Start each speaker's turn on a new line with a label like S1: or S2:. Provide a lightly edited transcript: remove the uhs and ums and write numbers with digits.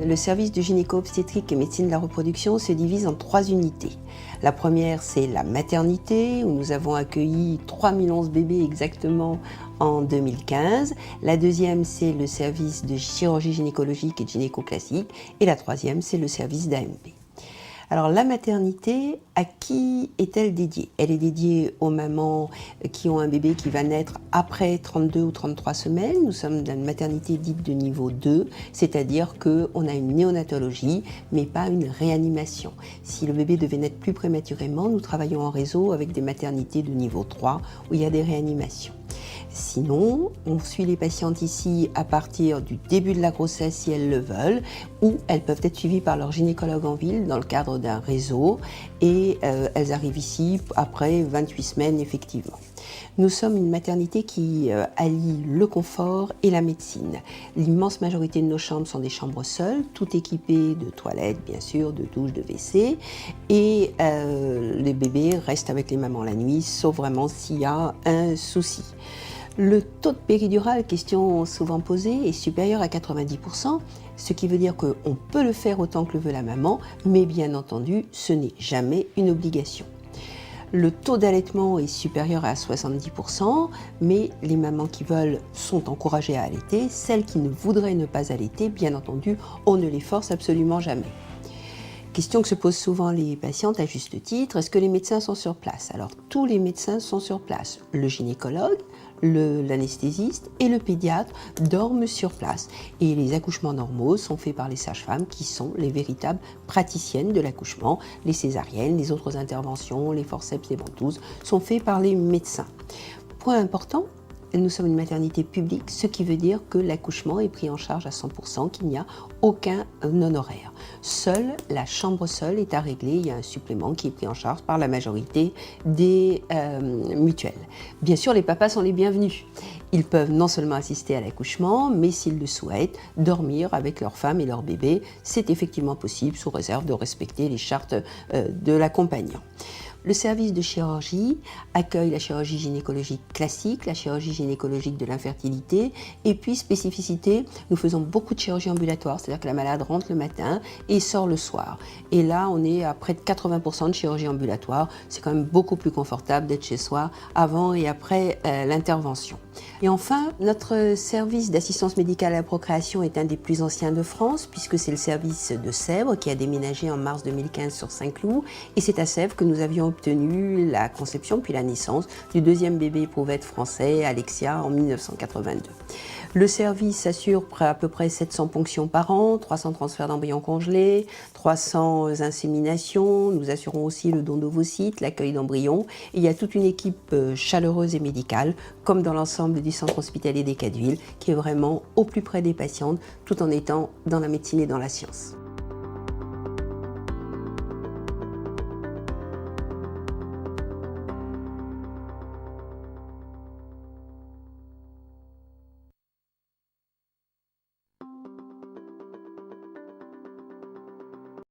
S1: Le service de gynéco-obstétrique et médecine de la reproduction se divise en 3 unités. La première, c'est la maternité, où nous avons accueilli 3 011 bébés exactement en 2015. La deuxième, c'est le service de chirurgie gynécologique et de gynéco classique. Et la troisième, c'est le service d'AMP. Alors la maternité, à qui est-elle dédiée? Elle est dédiée aux mamans qui ont un bébé qui va naître après 32 ou 33 semaines. Nous sommes dans une maternité dite de niveau 2, c'est-à-dire qu'on a une néonatologie, mais pas une réanimation. Si le bébé devait naître plus prématurément, nous travaillons en réseau avec des maternités de niveau 3 où il y a des réanimations. Sinon, on suit les patientes ici à partir du début de la grossesse si elles le veulent, ou elles peuvent être suivies par leur gynécologue en ville dans le cadre d'un réseau, et elles arrivent ici après 28 semaines effectivement. Nous sommes une maternité qui allie le confort et la médecine. L'immense majorité de nos chambres sont des chambres seules, toutes équipées de toilettes bien sûr, de douches, de WC, et les bébés restent avec les mamans la nuit, sauf vraiment s'il y a un souci. Le taux de péridurale, question souvent posée, est supérieur à 90%, ce qui veut dire qu'on peut le faire autant que le veut la maman, mais bien entendu, ce n'est jamais une obligation. Le taux d'allaitement est supérieur à 70%, mais les mamans qui veulent sont encouragées à allaiter. Celles qui ne voudraient ne pas allaiter, bien entendu, on ne les force absolument jamais. Question que se posent souvent les patientes à juste titre, est-ce que les médecins sont sur place? Alors tous les médecins sont sur place. Le gynécologue, l'anesthésiste et le pédiatre dorment sur place. Et les accouchements normaux sont faits par les sages-femmes qui sont les véritables praticiennes de l'accouchement. Les césariennes, les autres interventions, les forceps, les ventouses sont faits par les médecins. Point important, nous sommes une maternité publique, ce qui veut dire que l'accouchement est pris en charge à 100%, qu'il n'y a aucun honoraire. Seule la chambre seule est à régler, il y a un supplément qui est pris en charge par la majorité des mutuelles. Bien sûr, les papas sont les bienvenus. Ils peuvent non seulement assister à l'accouchement, mais s'ils le souhaitent, dormir avec leur femme et leur bébé. C'est effectivement possible, sous réserve de respecter les chartes de l'accompagnant. Le service de chirurgie accueille la chirurgie gynécologique classique, la chirurgie gynécologique de l'infertilité, et puis spécificité, nous faisons beaucoup de chirurgie ambulatoire, c'est-à-dire que la malade rentre le matin et sort le soir. Et là, on est à près de 80% de chirurgie ambulatoire. C'est quand même beaucoup plus confortable d'être chez soi avant et après l'intervention. Et enfin, notre service d'assistance médicale à la procréation est un des plus anciens de France, puisque c'est le service de Sèvres qui a déménagé en mars 2015 sur Saint-Cloud, et c'est à Sèvres que nous avions obtenu la conception puis la naissance du deuxième bébé éprouvette français, Alexia, en 1982. Le service assure à peu près 700 ponctions par an, 300 transferts d'embryons congelés, 300 inséminations. Nous assurons aussi le don d'ovocytes, l'accueil d'embryons. Il y a toute une équipe chaleureuse et médicale, comme dans l'ensemble du centre hospitalier des Quatre-Villes, qui est vraiment au plus près des patientes, tout en étant dans la médecine et dans la science.